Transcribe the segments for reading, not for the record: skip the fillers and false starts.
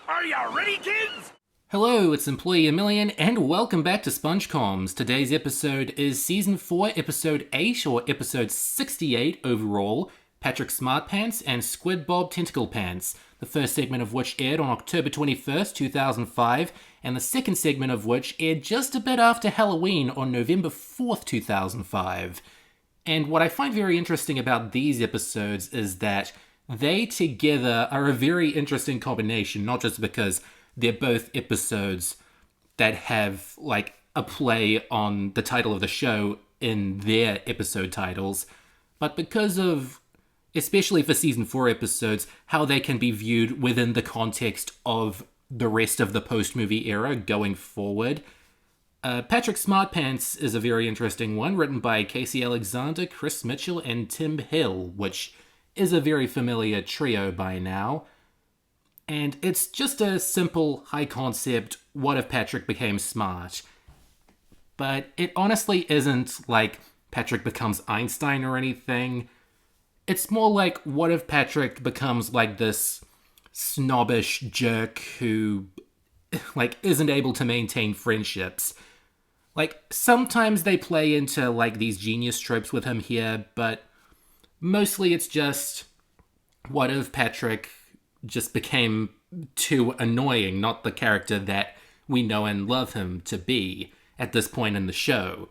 Are you ready, kids? Hello, it's Employee a Million, and welcome back to SpongeComs. Today's episode is Season 4, Episode 8, or Episode 68 overall, Patrick SmartPants and SquidBob TentaclePants, the first segment of which aired on October 21st, 2005, and the second segment of which aired just a bit after Halloween on November 4th, 2005. And what I find very interesting about these episodes is that they together are a very interesting combination, not just because they're both episodes that have, like, a play on the title of the show in their episode titles, but because of, especially for Season 4 episodes, how they can be viewed within the context of the rest of the post-movie era going forward. Patrick SmartPants is a very interesting one, written by Casey Alexander, Chris Mitchell, and Tim Hill, which is a very familiar trio by now. And it's just a simple, high-concept, what if Patrick became smart? But it honestly isn't like Patrick becomes Einstein or anything. It's more like, what if Patrick becomes like this snobbish jerk who, like, isn't able to maintain friendships? Like, sometimes they play into, like, these genius tropes with him here, but mostly it's just, what if Patrick just became too annoying, not the character that we know and love him to be at this point in the show.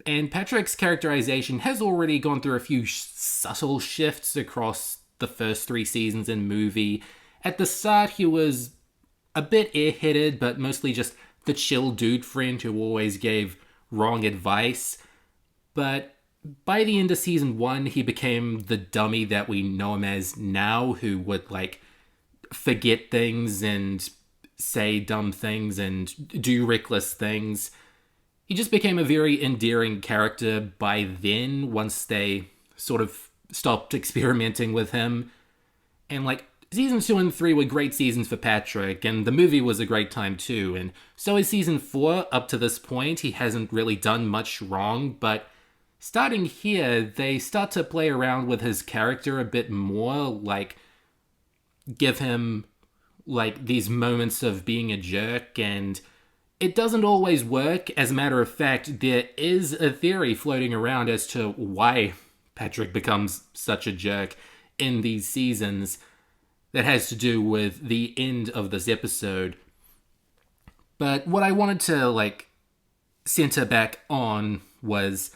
And Patrick's characterization has already gone through a few subtle shifts across the first 3 seasons in movie. At the start, he was a bit airheaded, but mostly just the chill dude friend who always gave wrong advice. But by the end of season 1, he became the dummy that we know him as now, who would, like, forget things and say dumb things and do reckless things. He just became a very endearing character by then, once they sort of stopped experimenting with him. And, like, season 2 and 3 were great seasons for Patrick, and the movie was a great time too, and so is season 4. Up to this point, he hasn't really done much wrong, but starting here, they start to play around with his character a bit more, like, give him, like, these moments of being a jerk, and it doesn't always work. As a matter of fact, there is a theory floating around as to why Patrick becomes such a jerk in these seasons that has to do with the end of this episode. But what I wanted to, like, center back on was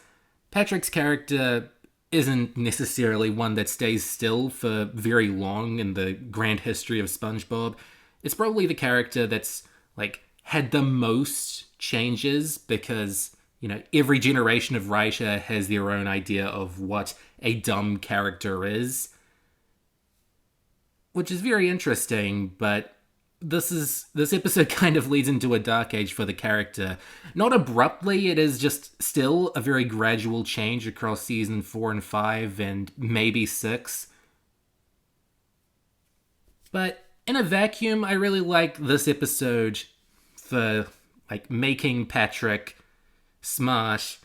Patrick's character isn't necessarily one that stays still for very long in the grand history of SpongeBob. It's probably the character that's, like, had the most changes because, you know, every generation of writer has their own idea of what a dumb character is, which is very interesting, but this episode kind of leads into a dark age for the character. Not abruptly, it is just still a very gradual change across season 4 and 5 and maybe 6. But in a vacuum, I really like this episode for, like, making Patrick smart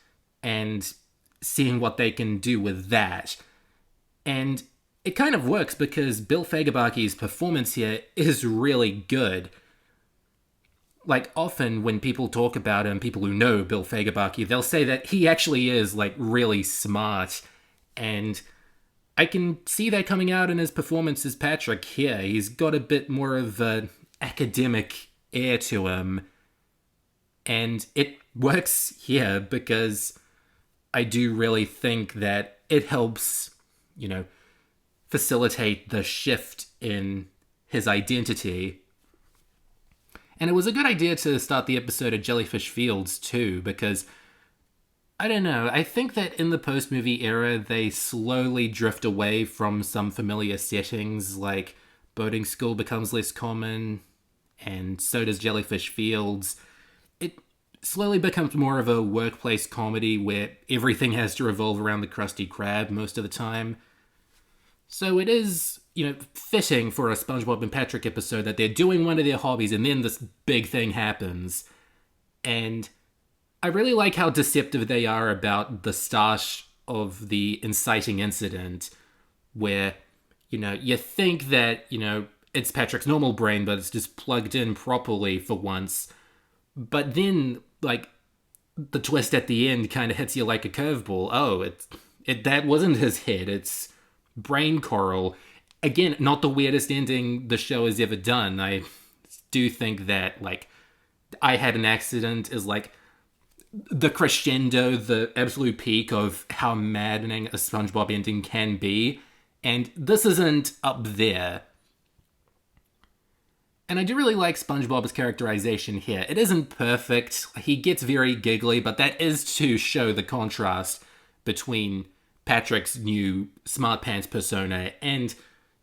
and seeing what they can do with that. And it kind of works because Bill Fagerbaki's performance here is really good. Like, often when people talk about him, people who know Bill Fagerbaki, they'll say that he actually is, like, really smart. And I can see that coming out in his performance as Patrick here. He's got a bit more of an academic air to him. And it works here because I do really think that it helps, you know, facilitate the shift in his identity. And it was a good idea to start the episode at Jellyfish Fields too, because, I don't know, I think that in the post-movie era, they slowly drift away from some familiar settings, like boating school becomes less common, and so does Jellyfish Fields. It slowly becomes more of a workplace comedy where everything has to revolve around the Krusty Krab most of the time. So it is, you know, fitting for a SpongeBob and Patrick episode that they're doing one of their hobbies and then this big thing happens. And I really like how deceptive they are about the start of the inciting incident, where, you know, you think that, you know, it's Patrick's normal brain, but it's just plugged in properly for once. But then, like, the twist at the end kind of hits you like a curveball. Oh, that wasn't his head. It's brain coral. Again, not the weirdest ending the show has ever done. I do think that, like, I had an accident is like the crescendo, the absolute peak of how maddening a SpongeBob ending can be. And this isn't up there. And I do really like SpongeBob's characterization here. It isn't perfect. He gets very giggly, but that is to show the contrast between Patrick's new SmartPants persona and,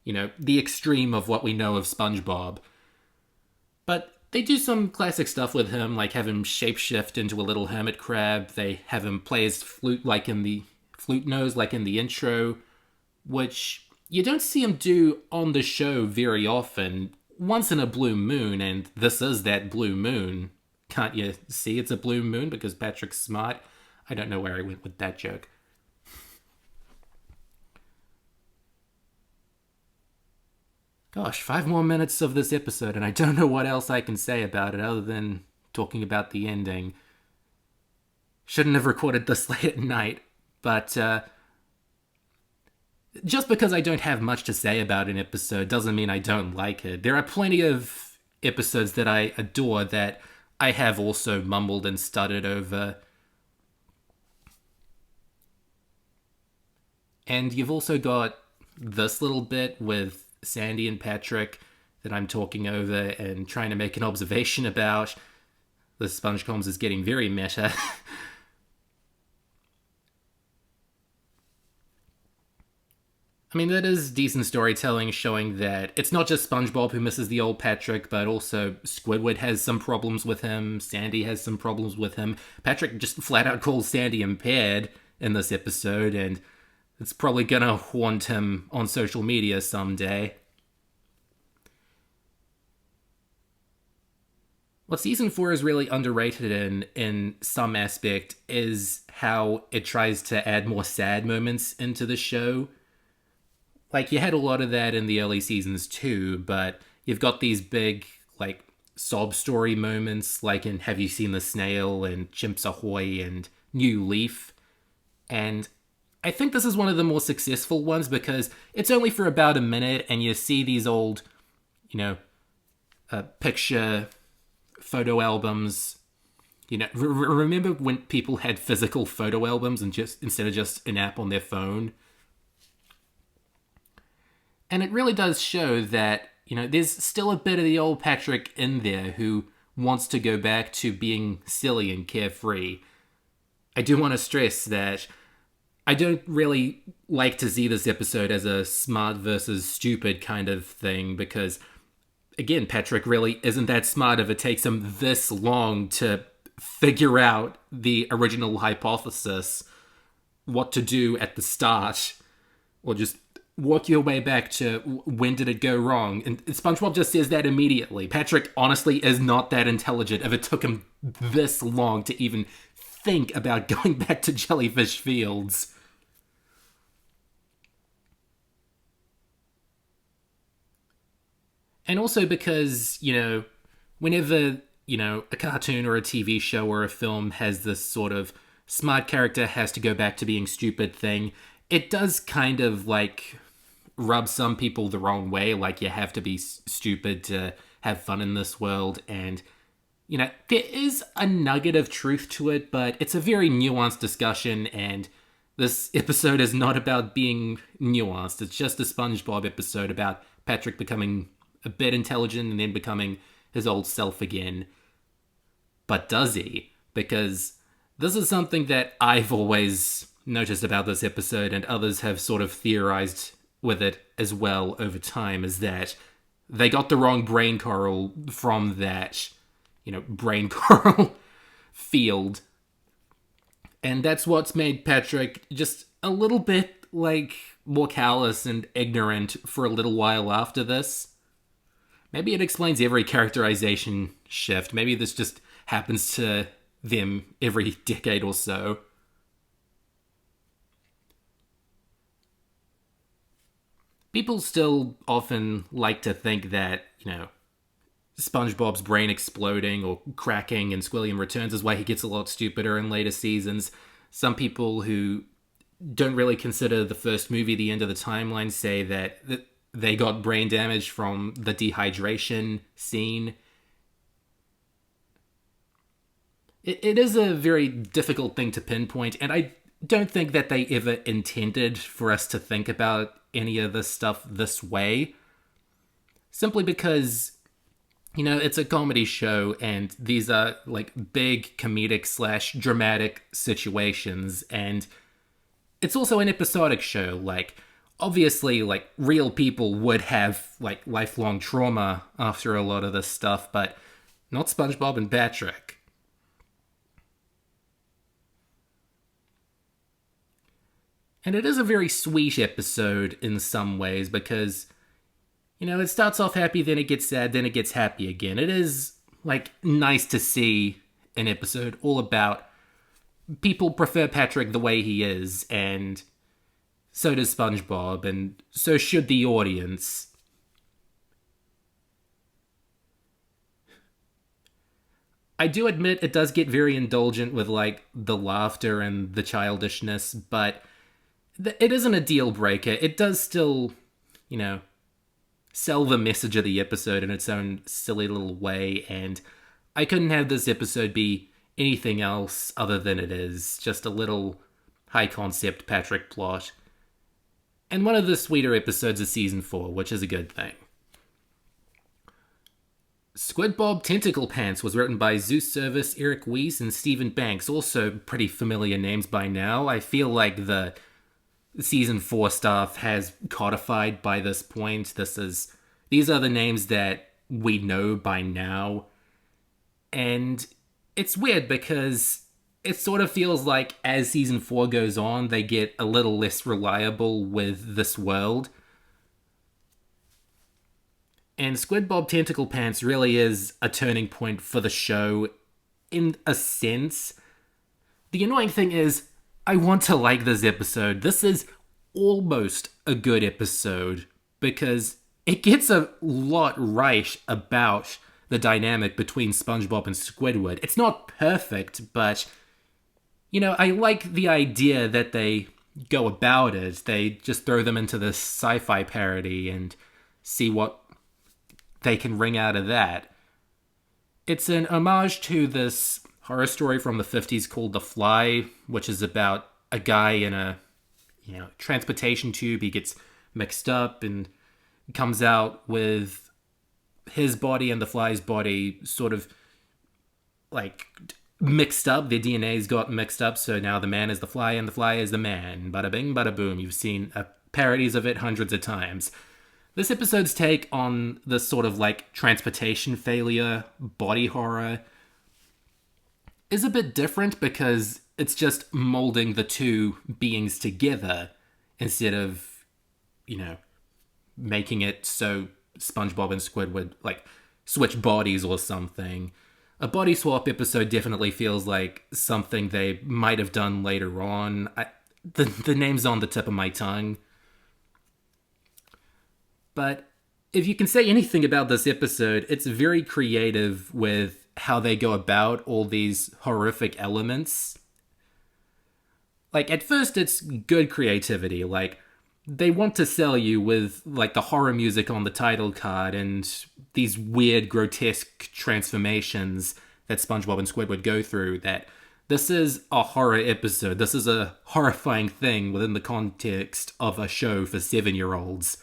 the extreme of what we know of SpongeBob. But they do some classic stuff with him, like have him shapeshift into a little hermit crab. They have him play his flute nose, like in the intro, which you don't see him do on the show very often. Once in a blue moon, and this is that blue moon. Can't you see it's a blue moon because Patrick's smart? I don't know where I went with that joke. Gosh, 5 more minutes of this episode, and I don't know what else I can say about it other than talking about the ending. Shouldn't have recorded this late at night, but just because I don't have much to say about an episode doesn't mean I don't like it. There are plenty of episodes that I adore that I have also mumbled and stuttered over. And you've also got this little bit with Sandy and Patrick that I'm talking over and trying to make an observation about. The SpongeComs is getting very meta. I mean, that is decent storytelling, showing that it's not just SpongeBob who misses the old Patrick, but also Squidward has some problems with him, Sandy has some problems with him. Patrick just flat out calls Sandy impaired in this episode, and it's probably gonna haunt him on social media someday. What Season 4 is really underrated in some aspect is how it tries to add more sad moments into the show. Like, you had a lot of that in the early seasons too, but you've got these big, like, sob story moments, like in Have You Seen the Snail and Chimps Ahoy and New Leaf. And I think this is one of the more successful ones because it's only for about a minute and you see these old, picture photo albums. Remember when people had physical photo albums and just instead of just an app on their phone? And it really does show that, there's still a bit of the old Patrick in there who wants to go back to being silly and carefree. I do want to stress that I don't really like to see this episode as a smart versus stupid kind of thing because, again, Patrick really isn't that smart if it takes him this long to figure out the original hypothesis, what to do at the start, or just work your way back to when did it go wrong. And SpongeBob just says that immediately. Patrick honestly is not that intelligent if it took him this long to even think about going back to Jellyfish Fields. And also because, whenever, a cartoon or a TV show or a film has this sort of smart character has to go back to being stupid thing, it does kind of, like, rub some people the wrong way, like you have to be stupid to have fun in this world, and, there is a nugget of truth to it, but it's a very nuanced discussion, and this episode is not about being nuanced. It's just a SpongeBob episode about Patrick becoming a bit intelligent and then becoming his old self again. But does he? Because this is something that I've always noticed about this episode, and others have sort of theorized with it as well over time, is that they got the wrong brain coral from that, brain coral field. And that's what's made Patrick just a little bit, like, more callous and ignorant for a little while after this. Maybe it explains every characterization shift. Maybe this just happens to them every decade or so. People still often like to think that, SpongeBob's brain exploding or cracking in Squilliam Returns is why he gets a lot stupider in later seasons. Some people who don't really consider the first movie the end of the timeline say that they got brain damage from the dehydration scene. It is a very difficult thing to pinpoint, and I don't think that they ever intended for us to think about any of this stuff this way. Simply because, it's a comedy show, and these are, big comedic / dramatic situations, and it's also an episodic show. Obviously, real people would have, lifelong trauma after a lot of this stuff, but not SpongeBob and Patrick. And it is a very sweet episode in some ways because, it starts off happy, then it gets sad, then it gets happy again. It is, nice to see an episode all about people prefer Patrick the way he is, and so does SpongeBob, and so should the audience. I do admit it does get very indulgent with, the laughter and the childishness, but it isn't a deal breaker. It does still, sell the message of the episode in its own silly little way, and I couldn't have this episode be anything else other than it is. Just a little high-concept Patrick plot. And one of the sweeter episodes of Season 4, which is a good thing. SquidBob TentaclePants was written by Zeus Service, Eric Weiss, and Stephen Banks, also pretty familiar names by now. I feel like the Season 4 stuff has codified by this point. These are the names that we know by now. And it's weird because it sort of feels like as Season 4 goes on, they get a little less reliable with this world. And SquidBob TentaclePants really is a turning point for the show in a sense. The annoying thing is, I want to like this episode. This is almost a good episode because it gets a lot right about the dynamic between SpongeBob and Squidward. It's not perfect, but, I like the idea that they go about it. They just throw them into this sci-fi parody and see what they can wring out of that. It's an homage to this horror story from the 50s called The Fly, which is about a guy in a, transportation tube. He gets mixed up and comes out with his body and the fly's body sort of, mixed up. Their DNA's got mixed up, so now the man is the fly and the fly is the man. Bada bing, bada boom. You've seen parodies of it hundreds of times. This episode's take on this sort of, transportation failure, body horror, is a bit different because it's just molding the two beings together instead of, making it so SpongeBob and Squidward, switch bodies or something. A body swap episode definitely feels like something they might have done later on. The name's on the tip of my tongue. But if you can say anything about this episode, it's very creative with how they go about all these horrific elements. At first, it's good creativity. They want to sell you with, the horror music on the title card and these weird, grotesque transformations that SpongeBob and Squidward go through, that this is a horror episode. This is a horrifying thing within the context of a show for 7-year-olds.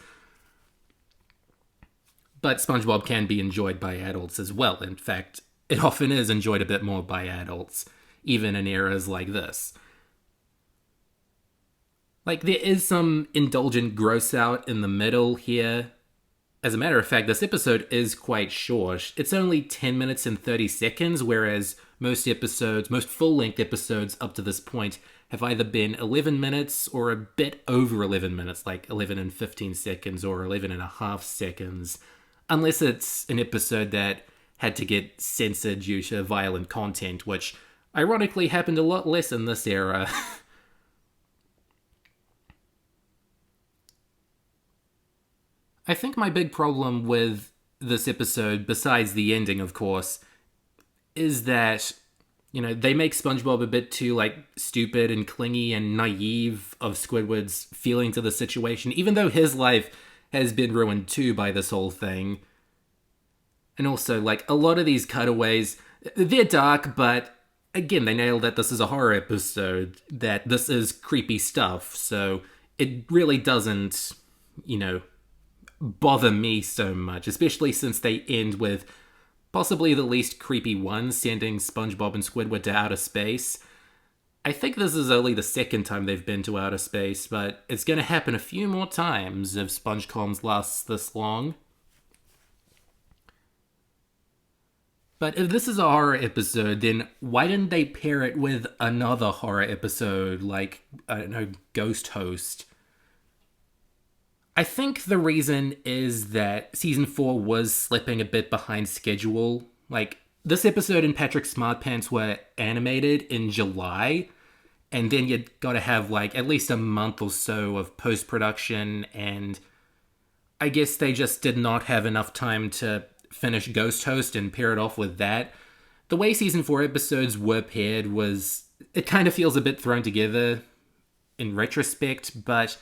But SpongeBob can be enjoyed by adults as well. In fact, it often is enjoyed a bit more by adults, even in eras like this. There is some indulgent gross out in the middle here. As a matter of fact, this episode is quite short. It's only 10 minutes and 30 seconds, whereas most full-length episodes up to this point have either been 11 minutes or a bit over 11 minutes, 11 and 15 seconds or 11 and a half seconds. Unless it's an episode that had to get censored due to violent content, which ironically happened a lot less in this era. I think my big problem with this episode, besides the ending, of course, is that, they make SpongeBob a bit too, stupid and clingy and naive of Squidward's feelings of the situation, even though his life has been ruined too by this whole thing. And also, a lot of these cutaways, they're dark, but again, they nailed that this is a horror episode, that this is creepy stuff, so it really doesn't, bother me so much, especially since they end with possibly the least creepy one, sending SpongeBob and Squidward to outer space. I think this is only the second time they've been to outer space, but it's going to happen a few more times if SpongeComs lasts this long. But if this is a horror episode, then why didn't they pair it with another horror episode like, I don't know, GhostHost? I think the reason is that Season 4 was slipping a bit behind schedule. This episode and Patrick SmartPants were animated in July, and then you gotta have, at least a month or so of post-production, and I guess they just did not have enough time to finish GhostHost and pair it off with that. The way Season 4 episodes were paired it kind of feels a bit thrown together in retrospect, but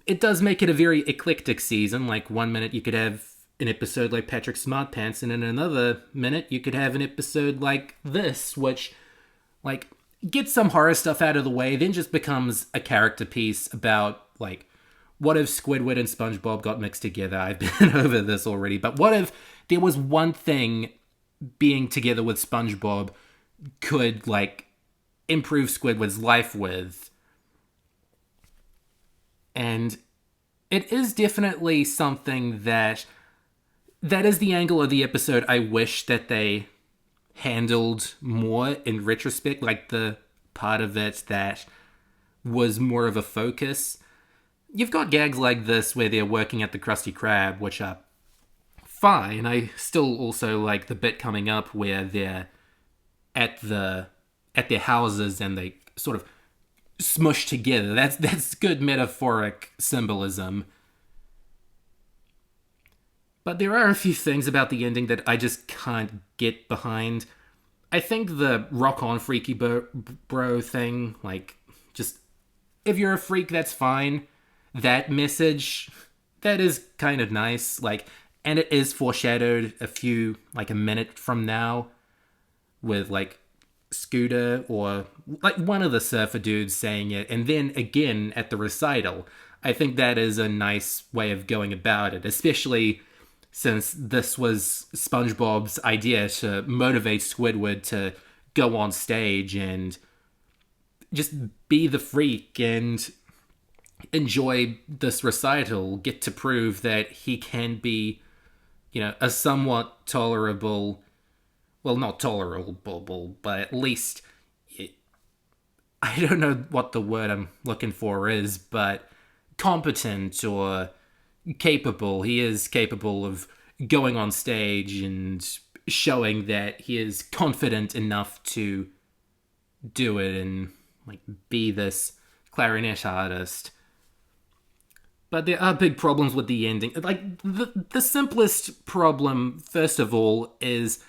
it does make it a very eclectic season. 1 minute you could have an episode like Patrick SmartPants, and in another minute you could have an episode like this, which, gets some horror stuff out of the way, then just becomes a character piece about, what if Squidward and SpongeBob got mixed together? I've been over this already, but what if there was one thing being together with SpongeBob could, improve Squidward's life with? And it is definitely something that is the angle of the episode I wish that they handled more in retrospect, the part of it that was more of a focus. You've got gags like this where they're working at the Krusty Krab, which are fine. I still also like the bit coming up where they're at their houses and they sort of smushed together. That's good metaphoric symbolism. But there are a few things about the ending that I just can't get behind. I think the rock on freaky bro thing, just if you're a freak, that's fine. That message, that is kind of nice. And it is foreshadowed a minute from now with Scooter or one of the surfer dudes saying it, and then again at the recital. I think that is a nice way of going about it, especially since this was SpongeBob's idea to motivate Squidward to go on stage and just be the freak and enjoy this recital, get to prove that he can be, a somewhat tolerable, well, not tolerable, but at least, I don't know what the word I'm looking for is, but competent or capable. He is capable of going on stage and showing that he is confident enough to do it and be this clarinet artist. But there are big problems with the ending. The simplest problem, first of all, is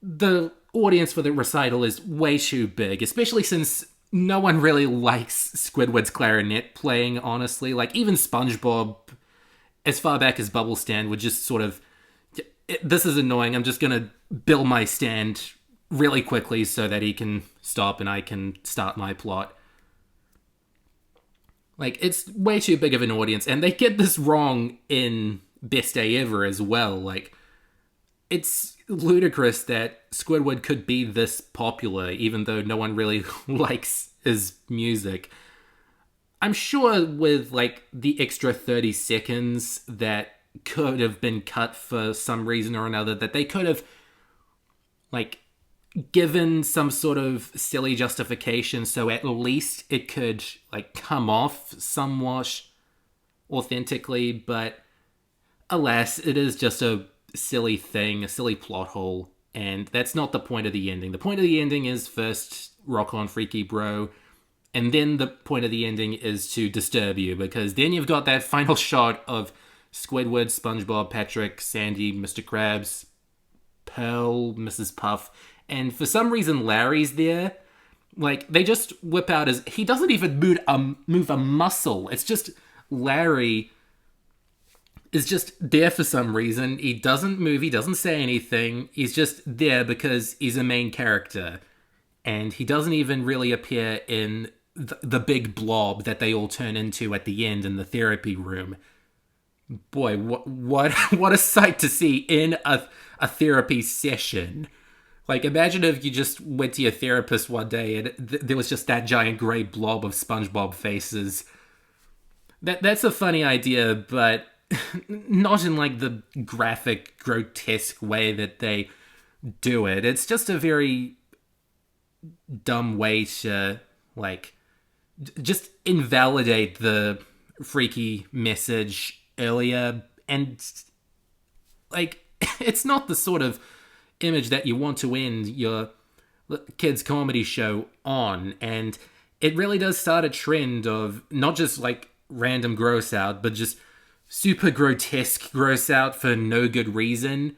the audience for the recital is way too big, especially since no one really likes Squidward's clarinet playing, honestly. Even SpongeBob, as far back as Bubble Stand, would just sort of, this is annoying, I'm just gonna build my stand really quickly so that he can stop and I can start my plot. It's way too big of an audience, and they get this wrong in Best Day Ever as well. It's ludicrous that Squidward could be this popular, even though no one really likes his music. I'm sure with, the extra 30 seconds that could have been cut for some reason or another, that they could have, given some sort of silly justification so at least it could, come off somewhat authentically, but alas, it is just a silly thing, a silly plot hole, and that's not the point of the ending. The point of the ending is first, rock on freaky bro, And then the point of the ending is to disturb you, because then you've got that final shot of Squidward, SpongeBob, Patrick, Sandy, Mr. Krabs, Pearl, Mrs. Puff, and for some reason Larry's there. Like, they just whip out his... He doesn't even move a muscle. It's just Larry is just there for some reason. He doesn't move, he doesn't say anything. He's just there because he's a main character. And he doesn't even really appear in the big blob that they all turn into at the end in the therapy room. Boy, what a sight to see in a therapy session. Like, imagine if you just went to your therapist one day and there was just that giant grey blob of SpongeBob faces. That's a funny idea, but not in, like, the graphic, grotesque way that they do it. It's just a very dumb way to, like, just invalidate the freaky message earlier. And, like, it's not the sort of image that you want to end your kids' comedy show on. And it really does start a trend of not just, like, random gross out, but just super grotesque gross out for no good reason.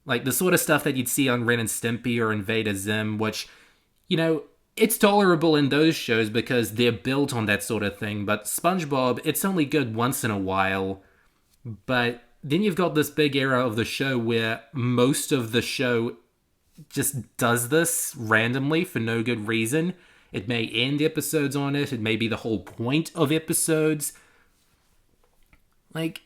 Like the sort of stuff that you'd see on Ren and Stimpy or Invader Zim, which, you know, it's tolerable in those shows because they're built on that sort of thing. But SpongeBob, it's only good once in a while. But then you've got this big era of the show where most of the show just does this randomly for no good reason. It may end episodes on it. It may be the whole point of episodes. Like,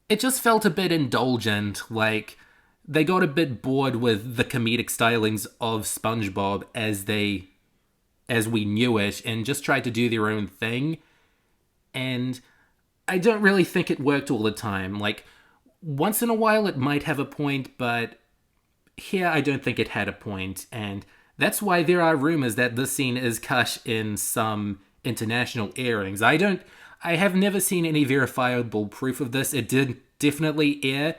it just felt a bit indulgent. Like, they got a bit bored with the comedic stylings of SpongeBob as we knew it, and just tried to do their own thing. And I don't really think it worked all the time. Like, once in a while it might have a point, but here I don't think it had a point. And that's why there are rumors that this scene is cut in some international airings. I have never seen any verifiable proof of this. It did definitely air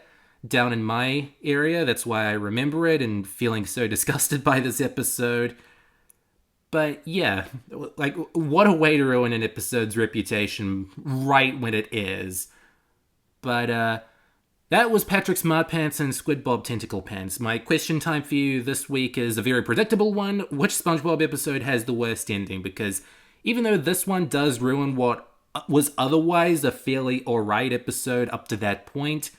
down in my area. That's why I remember it and feeling so disgusted by this episode. But yeah, like, what a way to ruin an episode's reputation right when it is. But that was Patrick SmartPants and SquidBob TentaclePants. My question time for you this week is a very predictable one. Which SpongeBob episode has the worst ending? Because even though this one does ruin what was otherwise a fairly alright episode up to that point,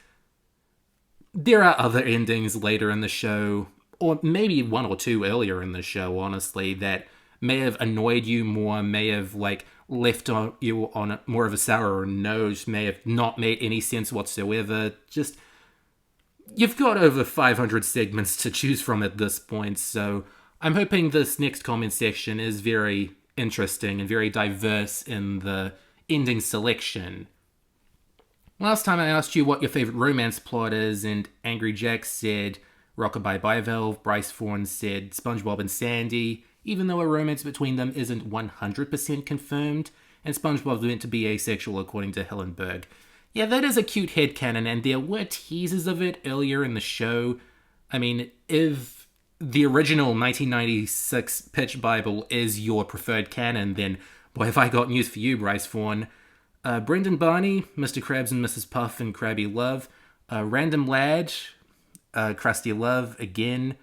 there are other endings later in the show, or maybe one or two earlier in the show, honestly, that may have annoyed you more, may have, like, left you on more of a sour note, may have not made any sense whatsoever. Just, you've got over 500 segments to choose from at this point, so I'm hoping this next comment section is very interesting and very diverse in the ending selection. Last time I asked you what your favorite romance plot is, and Angry Jack said Rockabye Bivalve. Bryce Fawn said SpongeBob and Sandy, even though a romance between them isn't 100% confirmed, and SpongeBob's meant to be asexual according to Helen Berg. Yeah, that is a cute headcanon, and there were teasers of it earlier in the show. I mean, if the original 1996 Pitch Bible is your preferred canon, then boy, have I got news for you, Bryce Fawn. Brendan Barney, Mr. Krabs and Mrs. Puff and Krabby Love. Random Lad, Krusty Love, again.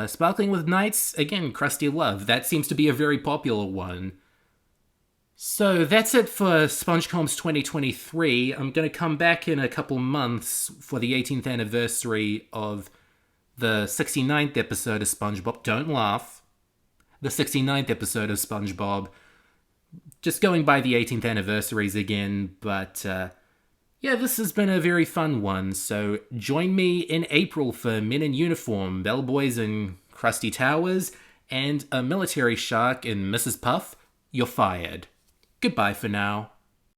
Sparkling with Nights, again, Krusty Love. That seems to be a very popular one. So that's it for SpongeComs 2023. I'm going to come back in a couple months for the 18th anniversary of the 69th episode of SpongeBob. Don't laugh. The 69th episode of SpongeBob. Just going by the 18th anniversaries again, but yeah, this has been a very fun one, so join me in April for Men in Uniform, Bellboys and Krusty Towers, and a military shark in Mrs. Puff. You're fired. Goodbye for now.